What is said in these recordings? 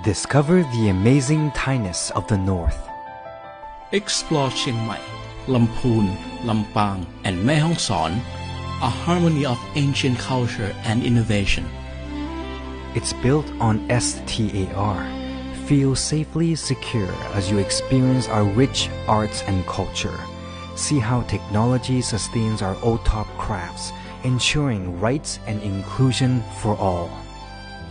Discover the amazing Thainess of the North. Explore Chiang Mai, Lamphun, Lampang, and Mae Hong Son, a harmony of ancient culture and innovation. It's built on STAR. Feel safely secure as you experience our rich arts and culture. See how technology sustains our old-top crafts, ensuring rights and inclusion for all.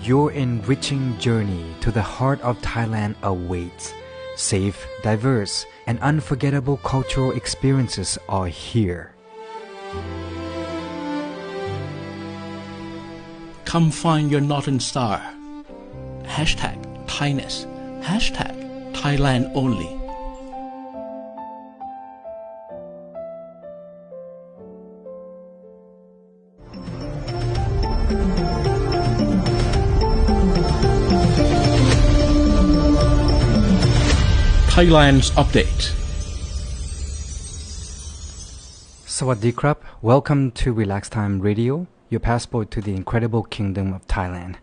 Your enriching journey to the heart of Thailand awaits. Safe, diverse, and unforgettable cultural experiences are here. Come find your Northern Star. Hashtag Thainess. Hashtag Thailand Only. Thailand's Update. Sawadee krap. Welcome to Relax Time Radio, your passport to the incredible kingdom of Thailand.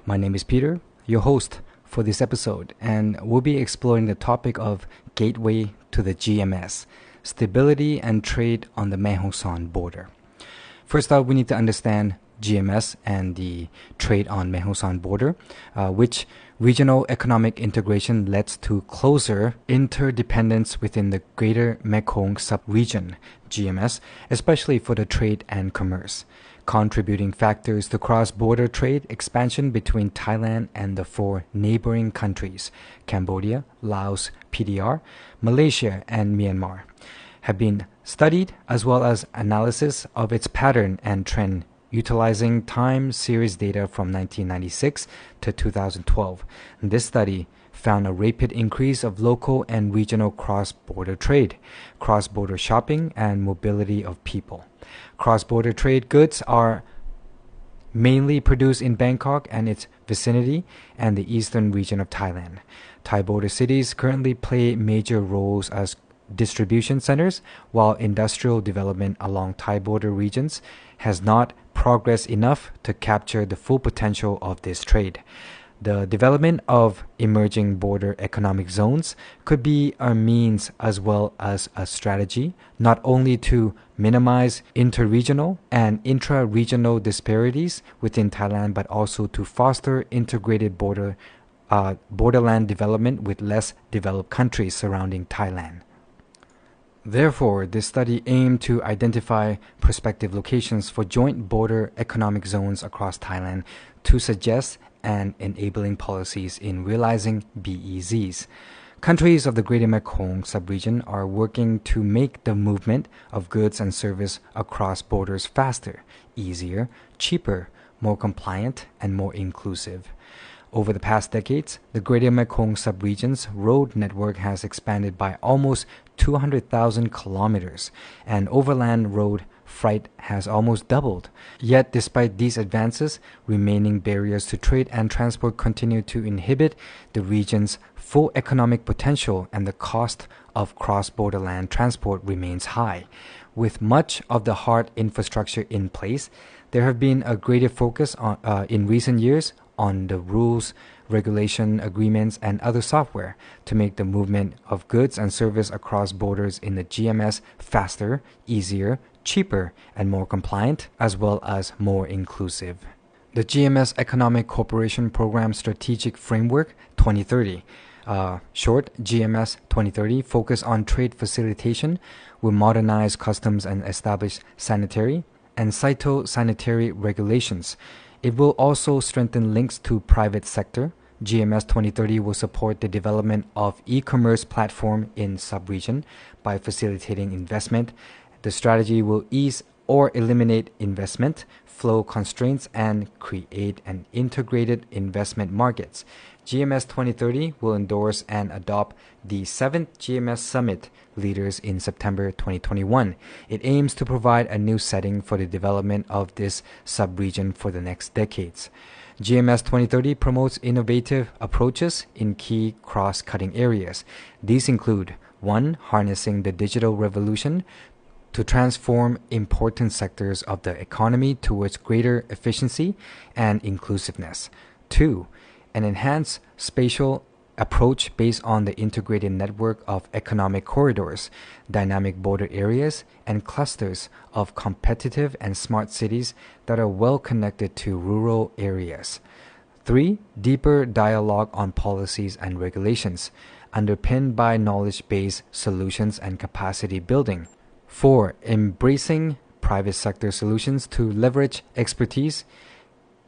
My name is Peter, your host for this episode, and we'll be exploring the topic of Gateway to the GMS, stability and trade on the Mae Hong Son border. First off, we need to understand GMS and the trade on Mae Hong Son border, which regional economic integration leads to closer interdependence within the Greater Mekong sub-region, GMS, especially for the trade and commerce. Contributing factors to cross-border trade expansion between Thailand and the four neighboring countries, Cambodia, Laos, PDR, Malaysia, and Myanmar, have been studied, as well as analysis of its pattern and trend utilizing time series data from 1996 to 2012. This study found a rapid increase of local and regional cross-border trade, cross-border shopping, and mobility of people. Cross-border trade goods are mainly produced in Bangkok and its vicinity and the eastern region of Thailand. Thai border cities currently play major roles as distribution centers, while industrial development along Thai border regions has not progressed enough to capture the full potential of this trade. The development of emerging border economic zones could be a means as well as a strategy, not only to minimize interregional and intra-regional disparities within Thailand, but also to foster integrated borderland development with less developed countries surrounding Thailand. Therefore, this study aimed to identify prospective locations for joint border economic zones across Thailand to suggest and enabling policies in realizing BEZs. Countries of the Greater Mekong sub-region are working to make the movement of goods and service across borders faster, easier, cheaper, more compliant, and more inclusive. Over the past decades, the Greater Mekong sub-region's road network has expanded by almost 200,000 kilometers, and overland road freight has almost doubled. Yet, despite these advances, remaining barriers to trade and transport continue to inhibit the region's full economic potential, and the cost of cross-border land transport remains high. With much of the hard infrastructure in place, there have been a greater focus on, in recent years on the rules, regulation, agreements, and other software to make the movement of goods and service across borders in the GMS faster, easier, cheaper, and more compliant, as well as more inclusive. The GMS Economic Cooperation Program Strategic Framework 2030, short GMS 2030, focus on trade facilitation, will modernize customs and establish sanitary and phytosanitary regulations. It will also strengthen links to private sector. GMS 2030 will support the development of e-commerce platform in sub-region by facilitating investment. The strategy will ease or eliminate investment flow constraints and create an integrated investment markets. GMS 2030 will endorse and adopt the 7th GMS Summit leaders in September 2021. It aims to provide a new setting for the development of this sub-region for the next decades. GMS 2030 promotes innovative approaches in key cross-cutting areas. These include 1. Harnessing the digital revolution to transform important sectors of the economy towards greater efficiency and inclusiveness. 2. an enhanced spatial approach based on the integrated network of economic corridors, dynamic border areas, and clusters of competitive and smart cities that are well connected to rural areas. 3. Deeper dialogue on policies and regulations, underpinned by knowledge-based solutions and capacity building. 4. Embracing private sector solutions to leverage expertise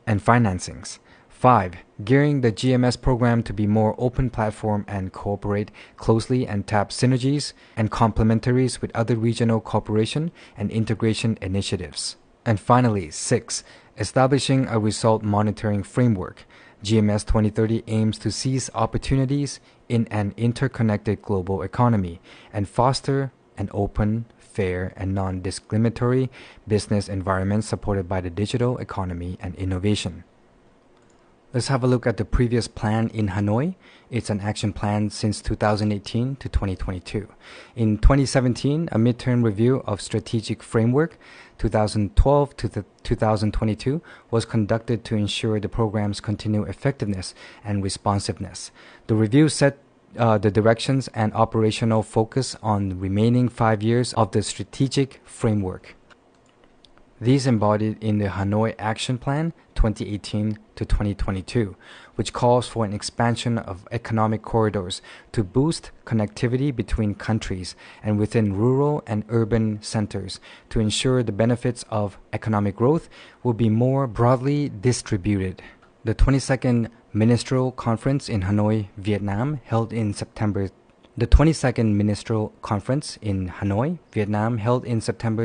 and financings. 5. Gearing the GMS program to be more open platform and cooperate closely and tap synergies and complementaries with other regional cooperation and integration initiatives. And finally, 6. Establishing a result monitoring framework. GMS 2030 aims to seize opportunities in an interconnected global economy and foster an open, fair, and non-discriminatory business environment supported by the digital economy and innovation. Let's have a look at the previous plan in Hanoi. It's an action plan since 2018 to 2022. In 2017, a midterm review of strategic framework 2012 to 2022 was conducted to ensure the program's continued effectiveness and responsiveness. The review set the directions and operational focus on the remaining 5 years of the strategic framework. These embodied in the Hanoi Action Plan 2018 to 2022, which calls for an expansion of economic corridors to boost connectivity between countries and within rural and urban centers to ensure the benefits of economic growth will be more broadly distributed. The 22nd Ministerial Conference in Hanoi, Vietnam, held in September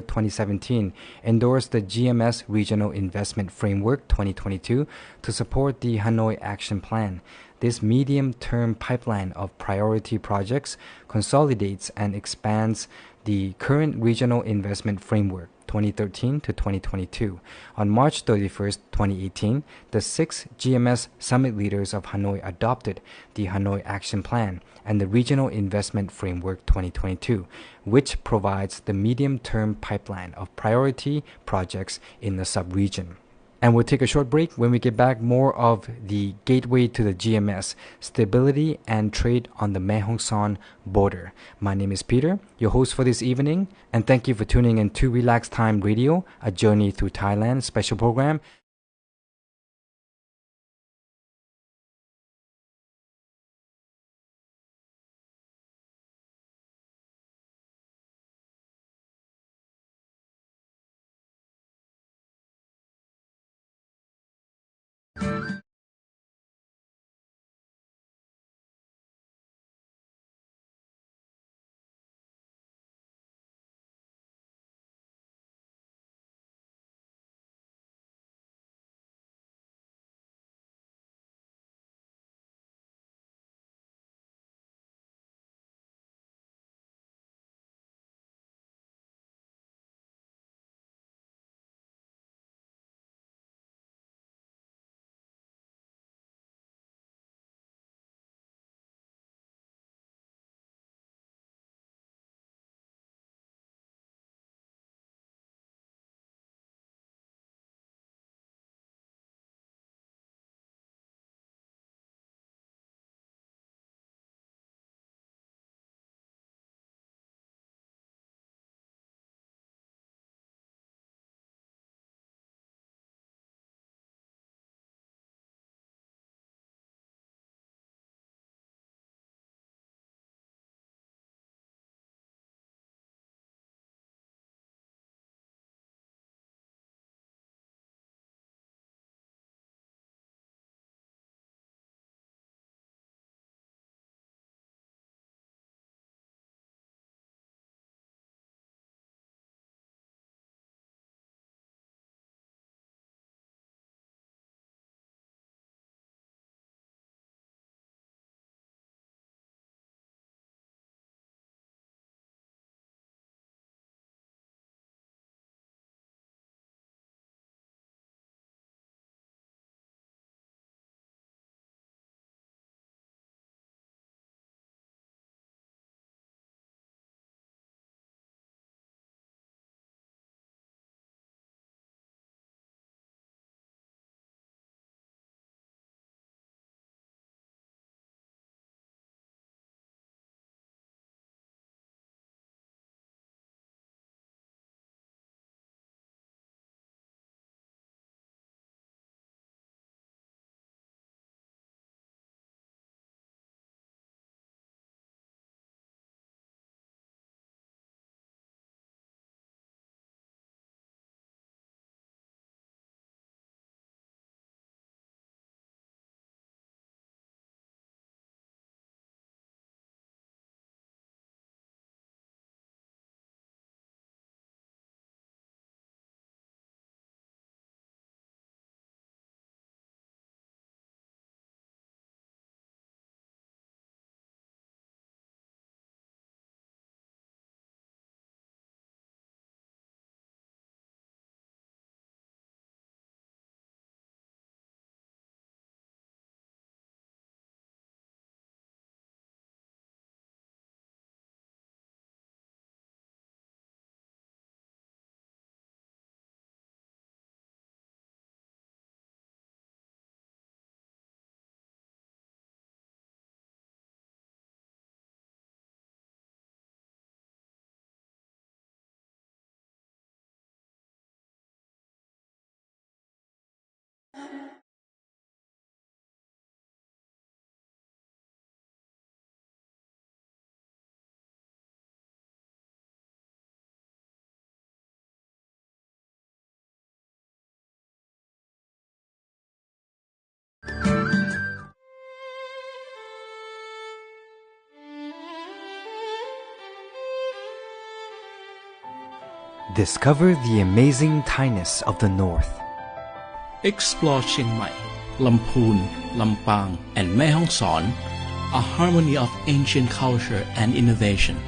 2017, endorsed the GMS Regional Investment Framework 2022 to support the Hanoi Action Plan. This medium-term pipeline of priority projects consolidates and expands the current Regional Investment Framework 2013 to 2022. On March 31st, 2018, the 6 GMS summit leaders of Hanoi adopted the Hanoi Action Plan and the Regional Investment Framework 2022, which provides the medium-term pipeline of priority projects in the sub-region. And we'll take a short break. When we get back, more of the gateway to the GMS, stability and trade on the Mae Hong Son border. My name is Peter, your host for this evening, and thank you for tuning in to Relax Time Radio, a journey through Thailand special program. Discover the amazing Thainess of the North. Explore Chiang Mai, Lamphun, Lampang, and Mae Hong Son, a harmony of ancient culture and innovation.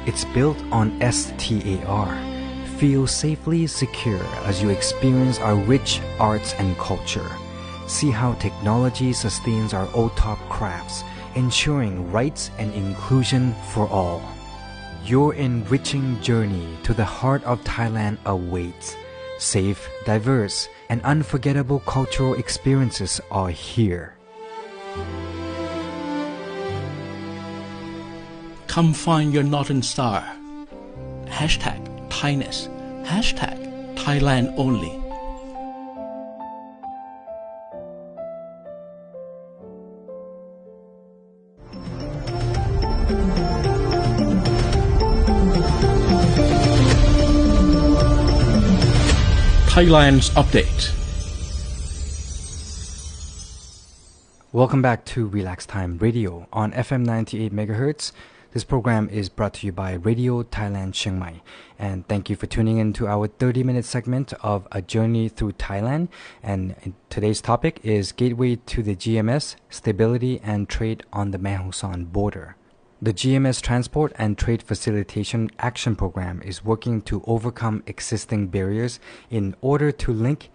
It's built on STAR. Feel safely secure as you experience our rich arts and culture. See how technology sustains our OTOP crafts, ensuring rights and inclusion for all. Your enriching journey to the heart of Thailand awaits. Safe, diverse, and unforgettable cultural experiences are here. Come find your Northern Star. Hashtag Thainess. Hashtag Thailand Only. Thailand's Update. Welcome back to Relax Time Radio on FM 98 MHz. This program is brought to you by Radio Thailand Chiang Mai. And thank you for tuning in to our 30-minute segment of A Journey Through Thailand. And today's topic is Gateway to the GMS, Stability and Trade on the Mae Hong Son border. The GMS Transport and Trade Facilitation Action Program is working to overcome existing barriers in order to link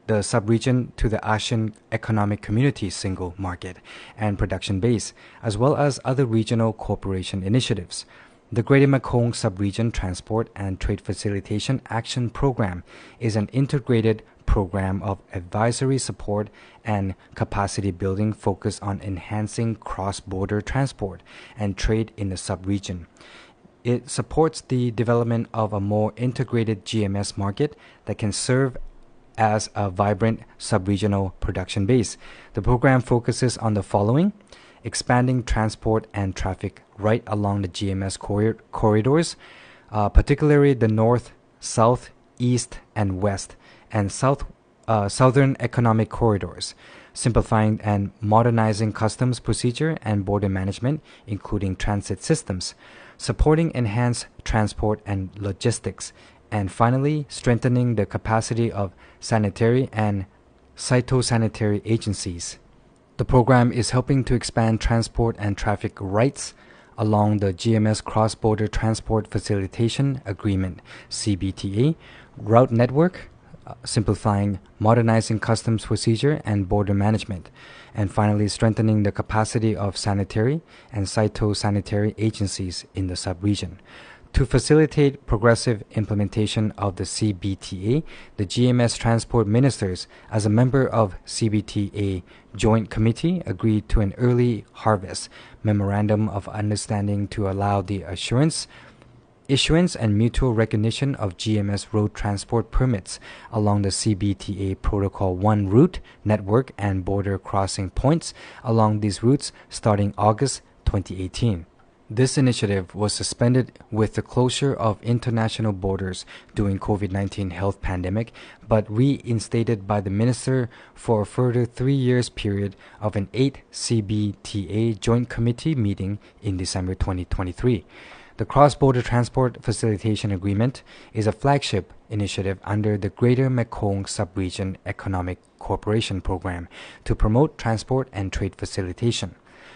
the sub-region to the ASEAN Economic Community single market and production base, as well as other regional cooperation initiatives. The Greater Mekong Sub-Region Transport and Trade Facilitation Action Program is an integrated program of advisory support and capacity building focused on enhancing cross-border transport and trade in the sub-region. It supports the development of a more integrated GMS market that can serve as a vibrant sub-regional production base. The program focuses on the following: expanding transport and traffic right along the GMS corridors, particularly the north, south, east, and west, and southern economic corridors, simplifying and modernizing customs procedure and border management, including transit systems, supporting enhanced transport and logistics, and finally, strengthening the capacity of sanitary and phytosanitary agencies. The program is helping to expand transport and traffic rights along the GMS Cross-Border Transport Facilitation Agreement (CBTA) route network, simplifying, modernizing customs procedure and border management, and finally strengthening the capacity of sanitary and phytosanitary agencies in the sub-region. To facilitate progressive implementation of the CBTA, the GMS Transport Ministers, as a member of CBTA Joint Committee, agreed to an early harvest memorandum of understanding to allow the issuance and mutual recognition of GMS road transport permits along the CBTA Protocol 1 route network and border crossing points along these routes starting August 2018. This initiative was suspended with the closure of international borders during COVID-19 health pandemic, but reinstated by the minister for a further 3 years period of an 8 CBTA Joint Committee meeting in December 2023. The Cross-Border Transport Facilitation Agreement is a flagship initiative under the Greater Mekong Sub-Region Economic Cooperation Program to promote transport and trade facilitation.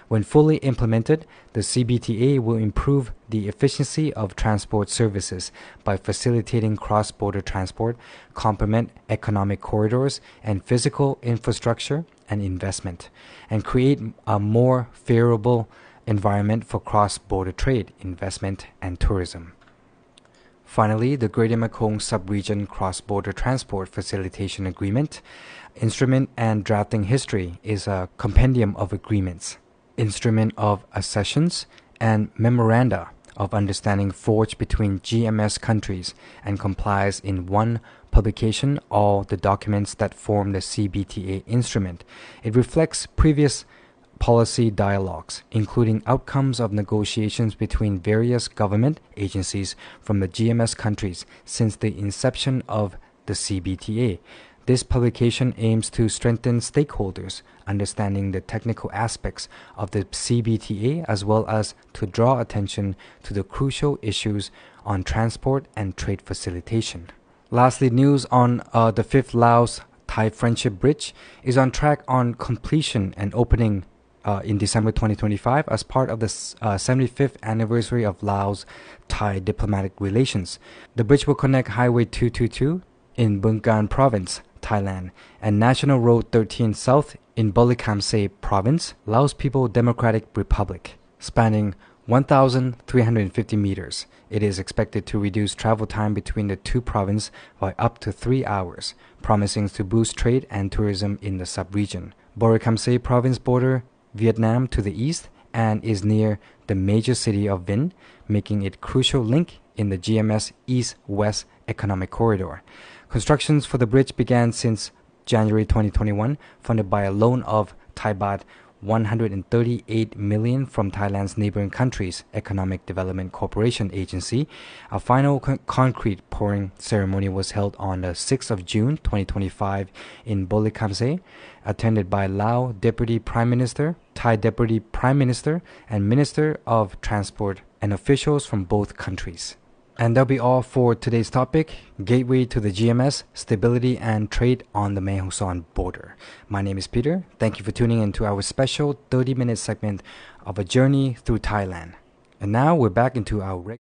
When fully implemented, the CBTA will improve the efficiency of transport services by facilitating cross-border transport, complement economic corridors and physical infrastructure and investment, and create a more favorable environment for cross-border trade, investment, and tourism. Finally, the Greater Mekong Sub-Region Cross-Border Transport Facilitation Agreement, Instrument and Drafting History, is a compendium of agreements, instrument of accessions, and memoranda of understanding forged between GMS countries, and complies in one publication all the documents that form the CBTA instrument. It reflects previous policy dialogues, including outcomes of negotiations between various government agencies from the GMS countries since the inception of the CBTA. This publication aims to strengthen stakeholders' understanding the technical aspects of the CBTA as well as to draw attention to the crucial issues on transport and trade facilitation. Lastly, news on the 5th Laos-Thai Friendship Bridge is on track on completion and opening in December 2025 as part of the 75th anniversary of Laos-Thai diplomatic relations. The bridge will connect Highway 222 in Bumgan Province, Thailand, and National Road 13 South in Bolikamsey Province, Laos People's Democratic Republic, spanning 1,350 meters. It is expected to reduce travel time between the two provinces by up to 3 hours, promising to boost trade and tourism in the sub-region. Borikamsey Province border Vietnam to the east and is near the major city of Vinh, making it a crucial link in the GMS East-West Economic Corridor. Constructions for the bridge began since January 2021, funded by a loan of Thai baht 138 million from Thailand's neighboring countries' Economic Development Corporation Agency. A final concrete pouring ceremony was held on the 6th of June 2025 in Bolikamsey, attended by Lao Deputy Prime Minister, Thai Deputy Prime Minister, and Minister of Transport and officials from both countries. And that'll be all for today's topic, Gateway to the GMS, Stability and Trade on the Mae Hong Son border. My name is Peter. Thank you for tuning in to our special 30-minute segment of a journey through Thailand. And now we're back into our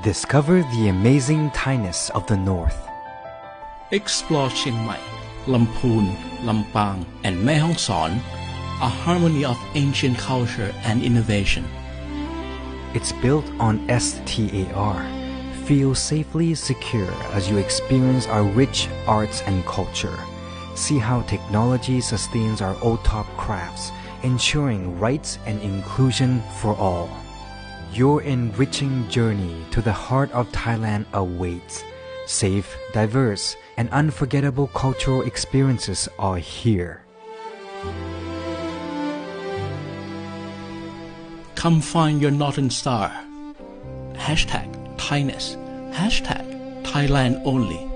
Discover the amazing Thainess of the North. Explore Chiang Mai, Lamphun, Lampang, and Mae Hong Son, a harmony of ancient culture and innovation. It's built on STAR. Feel safely secure as you experience our rich arts and culture. See how technology sustains our old-top crafts, ensuring rights and inclusion for all. Your enriching journey to the heart of Thailand awaits. Safe, diverse, and unforgettable cultural experiences are here. Come find your Northern Star. #Thainess. #Thailand only.